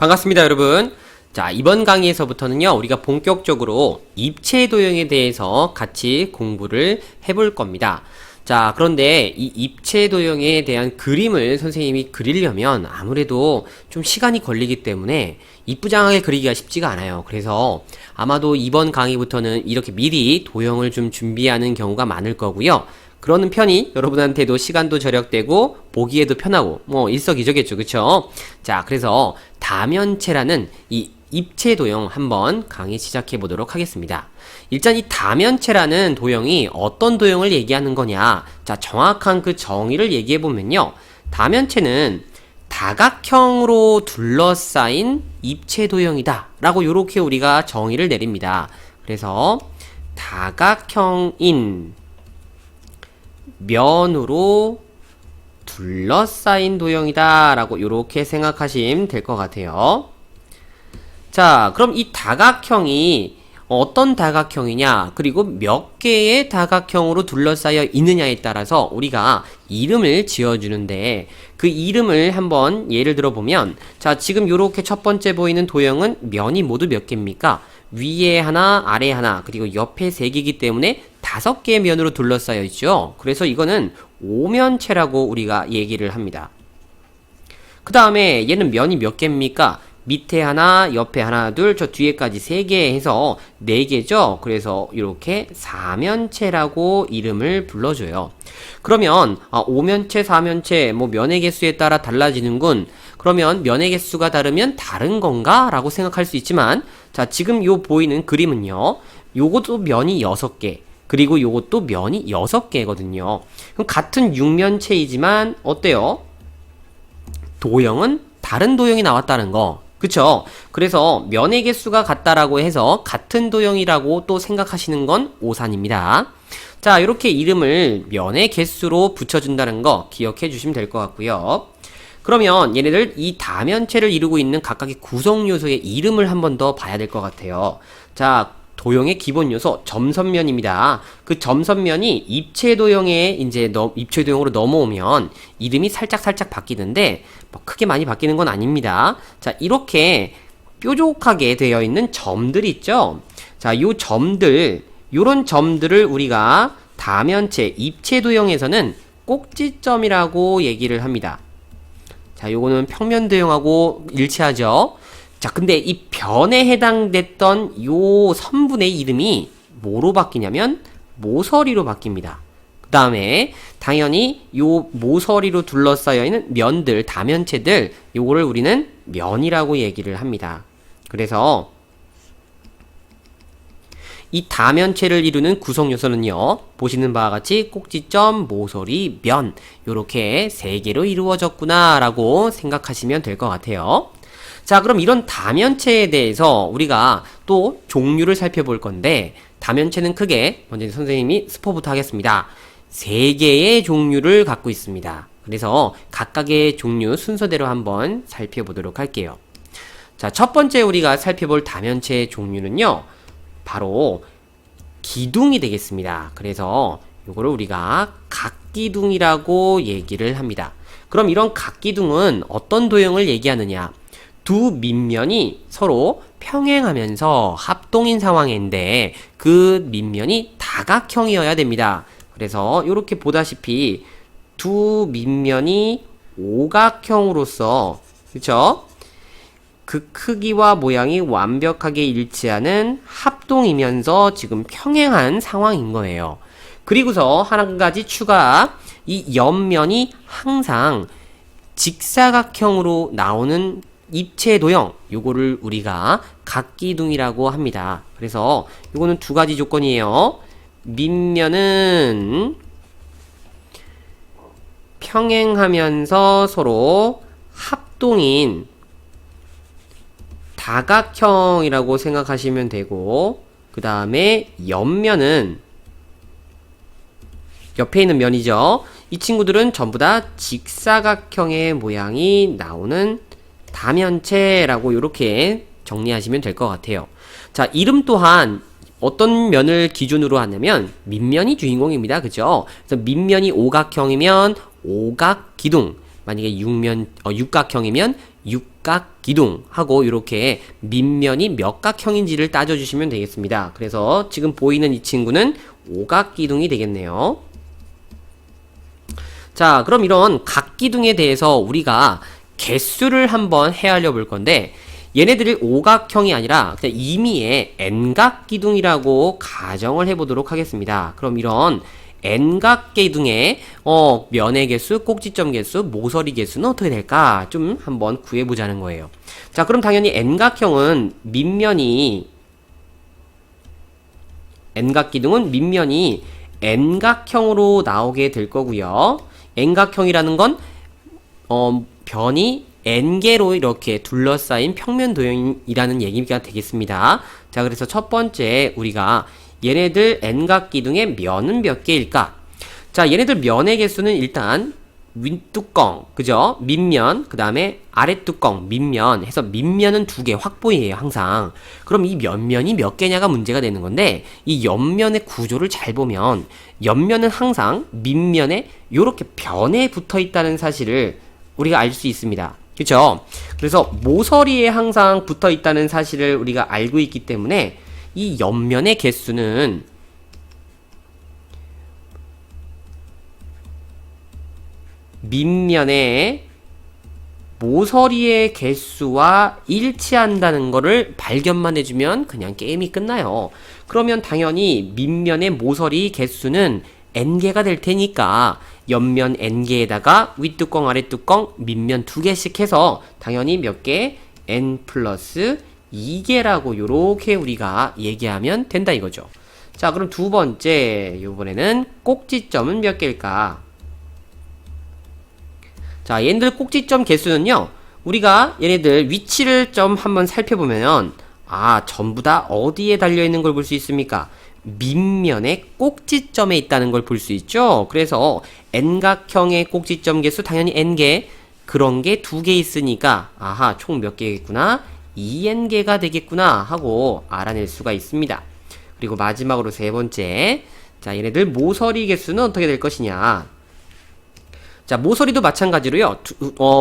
반갑습니다, 여러분. 자, 이번 강의에서부터는요, 우리가 본격적으로 입체 도형에 대해서 같이 공부를 해볼 겁니다. 자, 그런데 이 입체 도형에 대한 그림을 선생님이 그리려면 아무래도 좀 시간이 걸리기 때문에 이쁘장하게 그리기가 쉽지가 않아요. 그래서 아마도 이번 강의부터는 이렇게 미리 도형을 좀 준비하는 경우가 많을 거고요. 그러는 편이 여러분한테도 시간도 절약되고 보기에도 편하고 뭐 일석이조겠죠. 그쵸? 자, 그래서 다면체라는 이 입체 도형 한번 강의 시작해 보도록 하겠습니다. 일단 이 다면체라는 도형이 어떤 도형을 얘기하는 거냐, 자, 정확한 그 정의를 얘기해 보면요, 다면체는 다각형으로 둘러싸인 입체 도형이다 라고 요렇게 우리가 정의를 내립니다. 그래서 다각형인 면으로 둘러싸인 도형이다 라고 이렇게 생각하시면 될 것 같아요. 자, 그럼 이 다각형이 어떤 다각형이냐, 그리고 몇 개의 다각형으로 둘러싸여 있느냐에 따라서 우리가 이름을 지어주는데, 그 이름을 한번 예를 들어보면, 자, 지금 요렇게 첫 번째 보이는 도형은 면이 모두 몇 개입니까? 위에 하나, 아래 하나, 그리고 옆에 세 개이기 때문에 5개의 면으로 둘러싸여 있죠. 그래서 이거는 오면체라고 우리가 얘기를 합니다. 그 다음에 얘는 면이 몇 개입니까? 밑에 하나, 옆에 하나, 둘, 저 뒤에까지 3개 해서 4개죠. 그래서 이렇게 사면체라고 이름을 불러줘요. 그러면 오면체, 사면체, 뭐 면의 개수에 따라 달라지는군. 그러면 면의 개수가 다르면 다른 건가? 라고 생각할 수 있지만, 자, 지금 요 보이는 그림은요, 요것도 면이 6개, 그리고 요것도 면이 6개거든요. 그럼 같은 육면체이지만 어때요? 도형은 다른 도형이 나왔다는 거. 그쵸? 그래서 면의 개수가 같다라고 해서 같은 도형이라고 또 생각하시는 건 오산입니다. 자, 이렇게 이름을 면의 개수로 붙여준다는 거 기억해 주시면 될 것 같고요. 그러면 얘네들 이 다면체를 이루고 있는 각각의 구성 요소의 이름을 한 번 더 봐야 될 것 같아요. 자, 도형의 기본 요소 점선면입니다. 그 점선면이 입체 도형에 이제 입체 도형으로 넘어오면 이름이 살짝 바뀌는데 뭐 크게 많이 바뀌는 건 아닙니다. 자, 이렇게 뾰족하게 되어 있는 점들 있죠. 자, 요 점들, 요런 점들을 우리가 다면체 입체 도형에서는 꼭지점이라고 얘기를 합니다. 자, 요거는 평면 도형하고 일치하죠. 자, 근데 이 변에 해당됐던 요 선분의 이름이 뭐로 바뀌냐면 모서리로 바뀝니다. 그 다음에 당연히 요 모서리로 둘러싸여 있는 면들, 다면체들, 요거를 우리는 면이라고 얘기를 합니다. 그래서 이 다면체를 이루는 구성 요소는요, 보시는 바와 같이 꼭지점, 모서리, 면, 요렇게 3개로 이루어졌구나 라고 생각하시면 될 것 같아요. 자, 그럼 이런 다면체에 대해서 우리가 또 종류를 살펴볼 건데, 다면체는 크게 먼저 선생님이 스포부터 하겠습니다. 3개의 종류를 갖고 있습니다. 그래서 각각의 종류 순서대로 한번 살펴보도록 할게요. 자, 첫 번째 우리가 살펴볼 다면체의 종류는요, 바로 기둥이 되겠습니다. 그래서 요거를 우리가 각기둥이라고 얘기를 합니다. 그럼 이런 각기둥은 어떤 도형을 얘기하느냐? 두 밑면이 서로 평행하면서 합동인 상황인데 그 밑면이 다각형이어야 됩니다. 그래서 이렇게 보다시피 두 밑면이 오각형으로서, 그쵸? 그 크기와 모양이 완벽하게 일치하는 합동이면서 지금 평행한 상황인 거예요. 그리고서 한 가지 추가, 이 옆면이 항상 직사각형으로 나오는 입체 도형, 요거를 우리가 각기둥이라고 합니다. 그래서 요거는 2가지 조건이에요. 밑면은 평행하면서 서로 합동인 다각형이라고 생각하시면 되고, 그 다음에 옆면은 옆에 있는 면이죠. 이 친구들은 전부 다 직사각형의 모양이 나오는 다면체라고 이렇게 정리하시면 될 것 같아요. 자, 이름 또한 어떤 면을 기준으로 하냐면 밑면이 주인공입니다. 그죠? 그래서 밑면이 오각형이면 오각기둥, 만약에 육각형이면 육각기둥하고 이렇게 밑면이 몇 각형인지를 따져주시면 되겠습니다. 그래서 지금 보이는 이 친구는 오각기둥이 되겠네요. 자, 그럼 이런 각기둥에 대해서 우리가 개수를 한번 헤아려 볼 건데, 얘네들이 오각형이 아니라 그냥 임의의 n각기둥이라고 가정을 해보도록 하겠습니다. 그럼 이런 n각기둥의 면의 개수, 꼭지점 개수, 모서리 개수는 어떻게 될까? 좀 한번 구해보자는 거예요. 자, 그럼 당연히 n각형은 n각기둥은 밑면이 n각형으로 나오게 될 거고요. n각형이라는 건 변이 n개로 이렇게 둘러싸인 평면 도형이라는 얘기가 되겠습니다. 자, 그래서 첫 번째 우리가 얘네들 n각기둥의 면은 몇 개일까? 자, 얘네들 면의 개수는 일단 윗뚜껑, 그죠? 밑면, 그 다음에 아랫뚜껑, 밑면 해서 밑면은 2개 확보이에요, 항상. 그럼 이 옆면이 몇 개냐가 문제가 되는 건데, 이 옆면의 구조를 잘 보면 옆면은 항상 밑면에 요렇게 변에 붙어 있다는 사실을 우리가 알 수 있습니다. 그쵸? 그래서 모서리에 항상 붙어 있다는 사실을 우리가 알고 있기 때문에 이 옆면의 개수는 밑면의 모서리의 개수와 일치한다는 거를 발견만 해주면 그냥 게임이 끝나요. 그러면 당연히 밑면의 모서리 개수는 n개가 될 테니까 옆면 n개에다가 윗뚜껑 아랫뚜껑 밑면 2개씩 해서 당연히 몇 개? n 플러스 2개라고 요렇게 우리가 얘기하면 된다 이거죠. 자, 그럼 두 번째, 요번에는 꼭지점은 몇 개일까? 자, 얘네들 꼭지점 개수는요, 우리가 얘네들 위치를 좀 한번 살펴보면, 전부 다 어디에 달려있는 걸 볼 수 있습니까? 밑면의 꼭지점에 있다는 걸 볼 수 있죠. 그래서 n각형의 꼭지점 개수 당연히 n개, 그런 게 2개 있으니까 총 몇 개겠구나? 2n개가 되겠구나 하고 알아낼 수가 있습니다. 그리고 마지막으로 세 번째, 자, 얘네들 모서리 개수는 어떻게 될 것이냐? 자, 모서리도 마찬가지로요,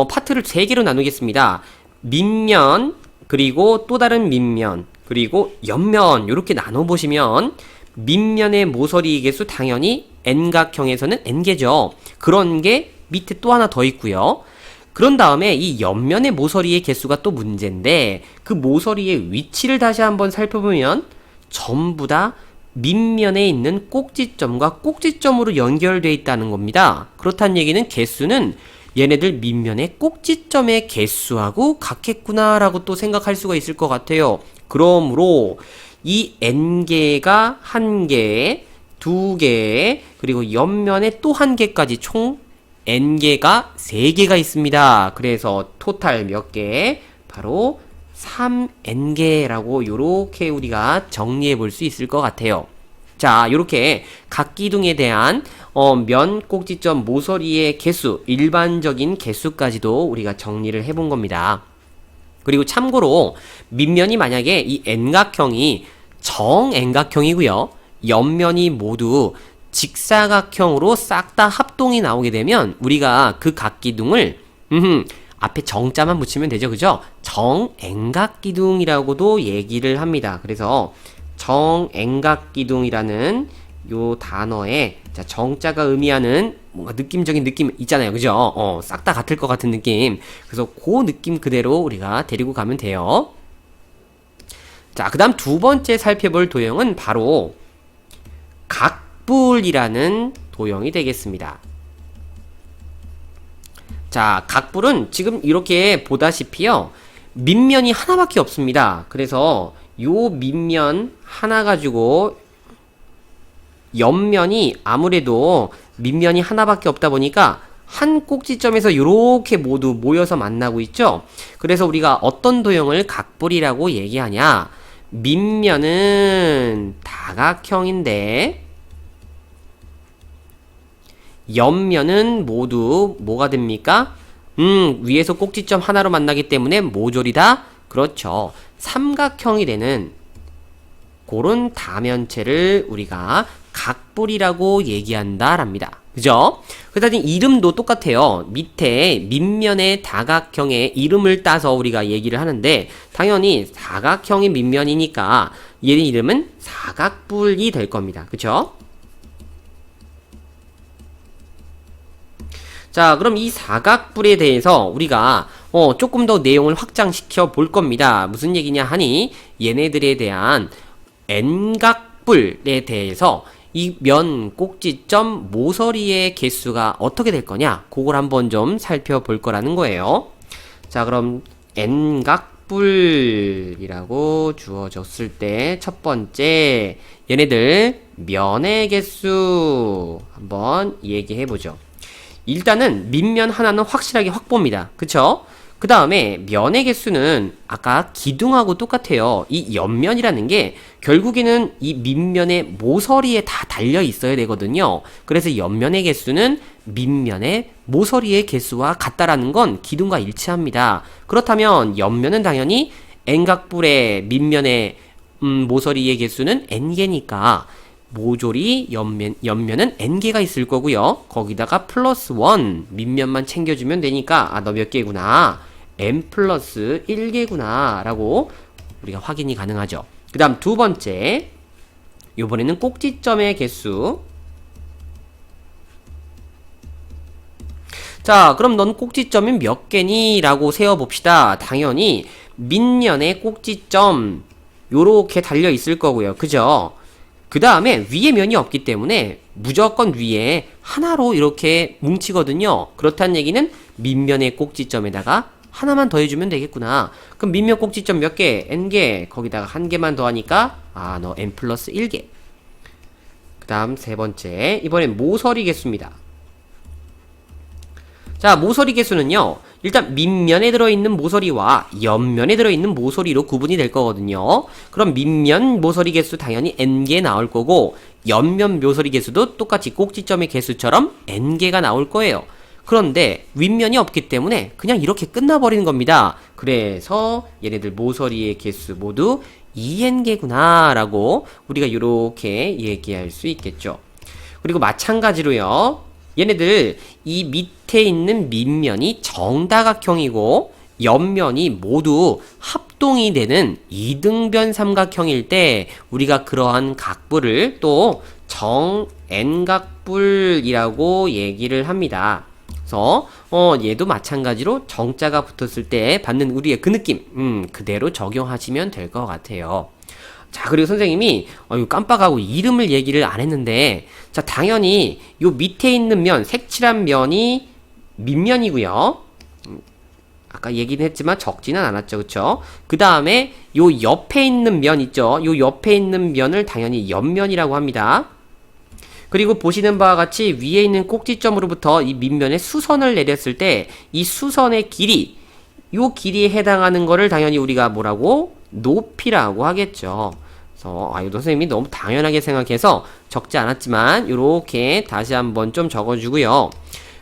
파트를 3개로 나누겠습니다. 밑면, 그리고 또 다른 밑면, 그리고 옆면, 이렇게 나눠보시면 밑면의 모서리 개수 당연히 n각형에서는 n개죠. 그런 게 밑에 또 하나 더 있고요. 그런 다음에 이 옆면의 모서리의 개수가 또 문제인데, 그 모서리의 위치를 다시 한번 살펴보면 전부 다 밑면에 있는 꼭지점과 꼭지점으로 연결되어 있다는 겁니다. 그렇다는 얘기는 개수는 얘네들 밑면의 꼭지점의 개수하고 같겠구나 라고 또 생각할 수가 있을 것 같아요. 그러므로 이 n개가 1개, 2개, 그리고 옆면에 또 1개까지 총 n개가 3개가 있습니다. 그래서 토탈 몇 개? 바로 3n개라고 요렇게 우리가 정리해 볼 수 있을 것 같아요. 자, 요렇게 각기둥에 대한 면, 꼭지점, 모서리의 개수, 일반적인 개수까지도 우리가 정리를 해본 겁니다. 그리고 참고로 밑면이 만약에 이 n각형이 정n각형이고요, 옆면이 모두 직사각형으로 싹 다 합동이 나오게 되면 우리가 그 각기둥을 앞에 정자만 붙이면 되죠, 그죠? 정n각기둥이라고도 얘기를 합니다. 그래서 정n각기둥이라는 요 단어에, 자, 정자가 의미하는 뭔가 느낌적인 느낌 있잖아요, 그죠? 싹 다 같을 것 같은 느낌. 그래서 그 느낌 그대로 우리가 데리고 가면 돼요. 자, 그 다음 두 번째 살펴볼 도형은 바로 각불이라는 도형이 되겠습니다. 자, 각불은 지금 이렇게 보다시피요, 밑면이 하나밖에 없습니다. 그래서 요 밑면 하나 가지고 옆면이 아무래도 밑면이 하나밖에 없다 보니까 한 꼭지점에서 요렇게 모두 모여서 만나고 있죠. 그래서 우리가 어떤 도형을 각불이라고 얘기하냐? 밑면은 다각형인데 옆면은 모두 뭐가 됩니까? 위에서 꼭지점 하나로 만나기 때문에 모조리다? 그렇죠. 삼각형이 되는 그런 다면체를 우리가 각뿔이라고 얘기한다 랍니다. 그죠? 그다음에 이름도 똑같아요. 밑에 밑면의 다각형의 이름을 따서 우리가 얘기를 하는데 당연히 사각형의 밑면이니까 얘 이름은 사각뿔이 될 겁니다. 그쵸? 자, 그럼 이 사각뿔에 대해서 우리가 조금 더 내용을 확장시켜 볼 겁니다. 무슨 얘기냐 하니 얘네들에 대한 N각뿔에 대해서 이 면, 꼭지점, 모서리의 개수가 어떻게 될 거냐 그걸 한번 좀 살펴볼 거라는 거예요. 자, 그럼 N각뿔이라고 주어졌을 때 첫 번째 얘네들 면의 개수 한번 얘기해 보죠. 일단은 밑면 하나는 확실하게 확보입니다. 그쵸? 그 다음에 면의 개수는 아까 기둥하고 똑같아요. 이 옆면이라는 게 결국에는 이 밑면의 모서리에 다 달려 있어야 되거든요. 그래서 옆면의 개수는 밑면의 모서리의 개수와 같다라는 건 기둥과 일치합니다. 그렇다면 옆면은 당연히 N각뿔의 밑면의 모서리의 개수는 N개니까 모조리 옆면은 N개가 있을 거고요. 거기다가 플러스 1 밑면만 챙겨주면 되니까 너 몇 개구나. N 플러스 1개구나 라고 우리가 확인이 가능하죠. 그 다음 두 번째 요번에는 꼭지점의 개수. 자, 그럼 넌 꼭지점이 몇 개니? 라고 세어봅시다. 당연히 밑면의 꼭지점 요렇게 달려 있을 거고요. 그죠? 그 다음에 위에 면이 없기 때문에 무조건 위에 하나로 이렇게 뭉치거든요. 그렇다는 얘기는 밑면의 꼭지점에다가 하나만 더해주면 되겠구나. 그럼 밑면 꼭지점 몇 개? N개. 거기다가 한 개만 더하니까 너 N 플러스 1개. 그 다음 세 번째 이번엔 모서리 개수입니다. 자, 모서리 개수는요 일단 밑면에 들어있는 모서리와 옆면에 들어있는 모서리로 구분이 될 거거든요. 그럼 밑면 모서리 개수 당연히 N개 나올 거고 옆면 모서리 개수도 똑같이 꼭지점의 개수처럼 N개가 나올 거예요. 그런데 윗면이 없기 때문에 그냥 이렇게 끝나버리는 겁니다. 그래서 얘네들 모서리의 개수 모두 2N개구나 라고 우리가 이렇게 얘기할 수 있겠죠. 그리고 마찬가지로요 얘네들 이 밑에 있는 밑면이 정다각형이고 옆면이 모두 합동이 되는 이등변 삼각형일 때 우리가 그러한 각뿔을 또 정N각뿔이라고 얘기를 합니다. 그래서 얘도 마찬가지로 정자가 붙었을 때 받는 우리의 그 느낌 그대로 적용하시면 될 것 같아요. 자, 그리고 선생님이 이거 깜빡하고 이름을 얘기를 안 했는데 자, 당연히 요 밑에 있는 면, 색칠한 면이 밑면이고요. 아까 얘기는 했지만 적지는 않았죠. 그쵸? 그 다음에 요 옆에 있는 면 있죠? 요 옆에 있는 면을 당연히 옆면이라고 합니다. 그리고 보시는 바와 같이 위에 있는 꼭지점으로부터 이 밑면에 수선을 내렸을 때 이 수선의 길이 요 길이에 해당하는 거를 당연히 우리가 뭐라고? 높이라고 하겠죠. 그래서 이거 선생님이 너무 당연하게 생각해서 적지 않았지만 요렇게 다시 한번 좀 적어주고요.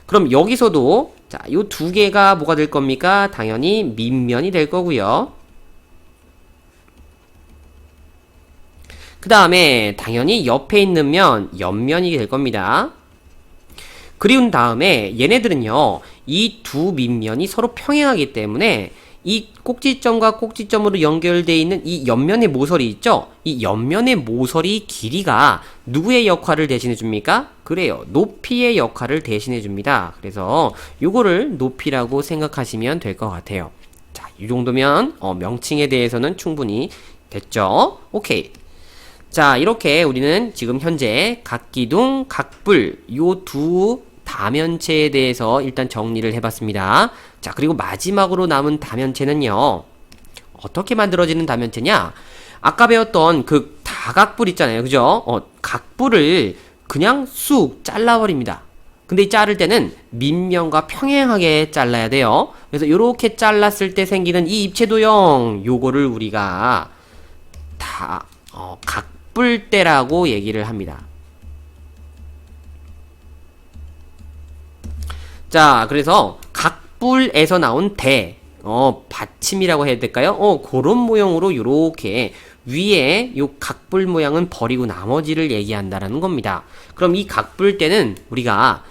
그럼 여기서도 자, 요 두 개가 뭐가 될 겁니까? 당연히 밑면이 될 거고요. 그 다음에 당연히 옆에 있는 면 옆면이 될 겁니다. 그리운 다음에 얘네들은요 이 두 밑면이 서로 평행하기 때문에 이 꼭지점과 꼭지점으로 연결되어 있는 이 옆면의 모서리 있죠? 이 옆면의 모서리 길이가 누구의 역할을 대신해 줍니까? 그래요. 높이의 역할을 대신해 줍니다. 그래서 요거를 높이라고 생각하시면 될 것 같아요. 자, 이 정도면 명칭에 대해서는 충분히 됐죠? 오케이. 자, 이렇게 우리는 지금 현재 각기둥, 각뿔 요 두 다면체에 대해서 일단 정리를 해봤습니다. 자, 그리고 마지막으로 남은 다면체는요. 어떻게 만들어지는 다면체냐? 아까 배웠던 그 다각뿔 있잖아요. 그죠? 각뿔을 그냥 쑥 잘라버립니다. 근데 이 자를 때는 밑면과 평행하게 잘라야 돼요. 그래서 이렇게 잘랐을 때 생기는 이 입체도형 요거를 우리가 각뿔대라고 얘기를 합니다. 자, 그래서 각뿔에서 나온 대, 받침이라고 해야 될까요? 그런 모형으로 요렇게 위에 요 각불 모양은 버리고 나머지를 얘기한다라는 겁니다. 그럼 이 각불대는 우리가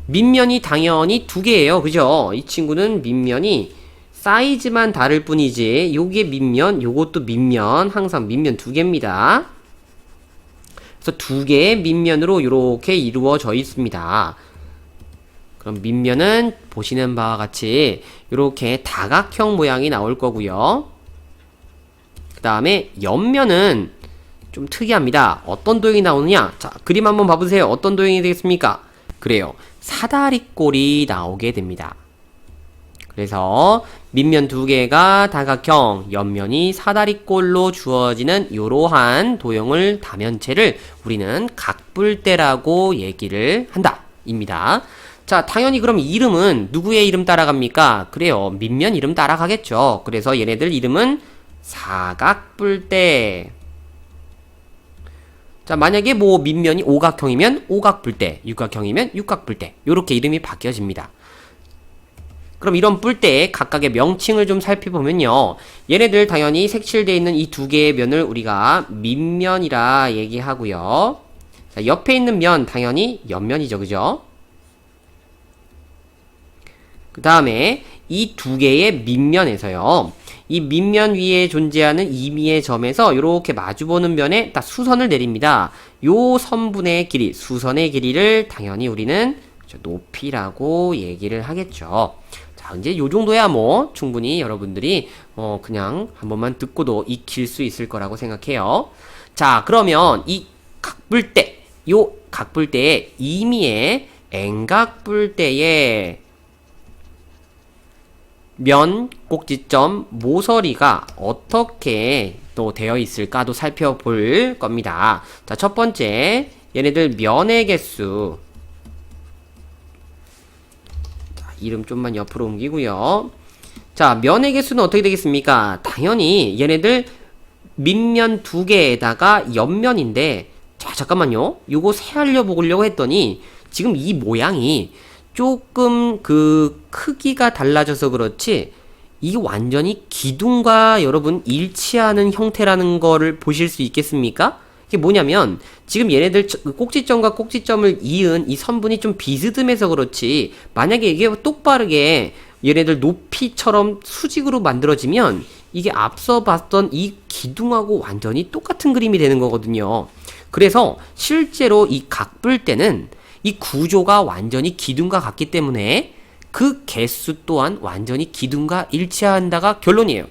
밑면이 당연히 두 개예요. 그죠? 이 친구는 밑면이 사이즈만 다를 뿐이지 요게 밑면, 요것도 밑면, 항상 밑면 두 개입니다. 그래서 두 개의 밑면으로 이렇게 이루어져 있습니다. 그럼 밑면은 보시는 바와 같이 이렇게 다각형 모양이 나올 거고요. 그 다음에 옆면은 좀 특이합니다. 어떤 도형이 나오느냐? 자, 그림 한번 봐보세요. 어떤 도형이 되겠습니까? 그래요. 사다리꼴이 나오게 됩니다. 그래서 밑면 두 개가 다각형, 옆면이 사다리꼴로 주어지는 이러한 도형을 다면체를 우리는 각불대라고 얘기를 한다. 입니다. 자, 당연히 그럼 이름은 누구의 이름 따라갑니까? 그래요. 밑면 이름 따라가겠죠. 그래서 얘네들 이름은 사각불대. 자, 만약에 뭐 밑면이 오각형이면 오각불대, 육각형이면 육각불대. 요렇게 이름이 바뀌어집니다. 그럼 이런 뿔대의 각각의 명칭을 좀 살펴보면요. 얘네들 당연히 색칠되어 있는 이 두 개의 면을 우리가 밑면이라 얘기하고요. 자, 옆에 있는 면 당연히 옆면이죠. 그죠? 그 다음에 이 두 개의 밑면에서요. 이 밑면 위에 존재하는 임의의 점에서 이렇게 마주보는 면에 딱 수선을 내립니다. 요 선분의 길이, 수선의 길이를 당연히 우리는 높이라고 얘기를 하겠죠. 자, 이제 요 정도야 뭐 충분히 여러분들이 그냥 한 번만 듣고도 익힐 수 있을 거라고 생각해요. 자, 그러면 이 각불대, 요 각불대의 임의의 N각불대의 면, 꼭지점, 모서리가 어떻게 또 되어 있을까도 살펴볼 겁니다. 자, 첫 번째, 얘네들 면의 개수. 자, 이름 좀만 옆으로 옮기고요. 자, 면의 개수는 어떻게 되겠습니까? 당연히 얘네들 밑면 두 개에다가 옆면인데, 자, 잠깐만요. 요거 세알려 보려고 했더니 지금 이 모양이 조금 그 크기가 달라져서 그렇지 이게 완전히 기둥과 여러분 일치하는 형태라는 거를 보실 수 있겠습니까? 이게 뭐냐면 지금 얘네들 꼭지점과 꼭지점을 이은 이 선분이 좀 비스듬해서 그렇지 만약에 이게 똑바르게 얘네들 높이처럼 수직으로 만들어지면 이게 앞서 봤던 이 기둥하고 완전히 똑같은 그림이 되는 거거든요. 그래서 실제로 이 각불대는 이 구조가 완전히 기둥과 같기 때문에 그 개수 또한 완전히 기둥과 일치한다가 결론이에요.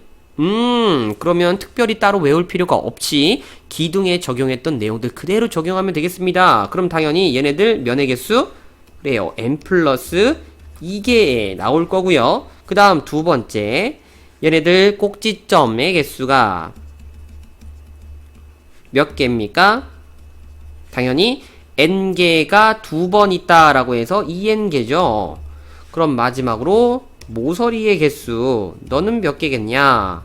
그러면 특별히 따로 외울 필요가 없이 기둥에 적용했던 내용들 그대로 적용하면 되겠습니다. 그럼 당연히 얘네들 면의 개수 그래요. n 플러스 2개 나올 거고요. 그 다음 두 번째 얘네들 꼭지점의 개수가 몇 개입니까? 당연히 n개가 두 번 있다라고 해서 2n개죠. 그럼 마지막으로 모서리의 개수 너는 몇 개겠냐?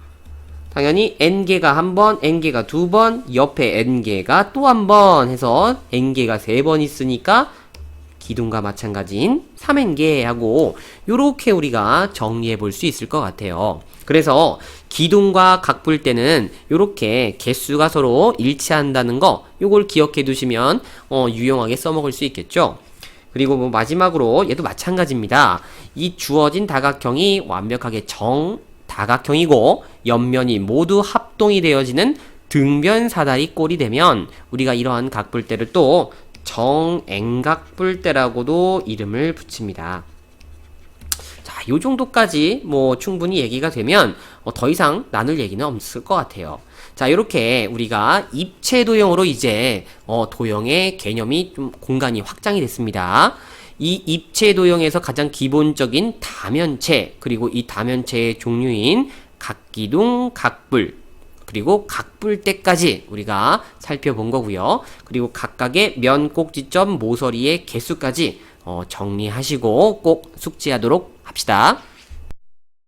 당연히 n개가 한 번, n개가 두 번, 옆에 n개가 또 한 번 해서 n개가 세 번 있으니까 기둥과 마찬가지인 3n개 하고 요렇게 우리가 정리해 볼 수 있을 것 같아요. 그래서 기둥과 각불대는 요렇게 개수가 서로 일치한다는 거 요걸 기억해 두시면 유용하게 써먹을 수 있겠죠. 그리고 뭐 마지막으로 얘도 마찬가지입니다. 이 주어진 다각형이 완벽하게 정다각형이고 옆면이 모두 합동이 되어지는 등변 사다리 꼴이 되면 우리가 이러한 각불대를 또 정N각불대라고도 이름을 붙입니다. 자, 요 정도까지 뭐 충분히 얘기가 되면 더 이상 나눌 얘기는 없을 것 같아요. 자, 이렇게 우리가 입체 도형으로 이제 도형의 개념이 좀 공간이 확장이 됐습니다. 이 입체 도형에서 가장 기본적인 다면체 그리고 이 다면체의 종류인 각기둥, 각불 그리고 각불대까지 우리가 살펴본 거고요. 그리고 각각의 면, 꼭지점, 모서리의 개수까지 정리하시고 꼭 숙지하도록 합시다.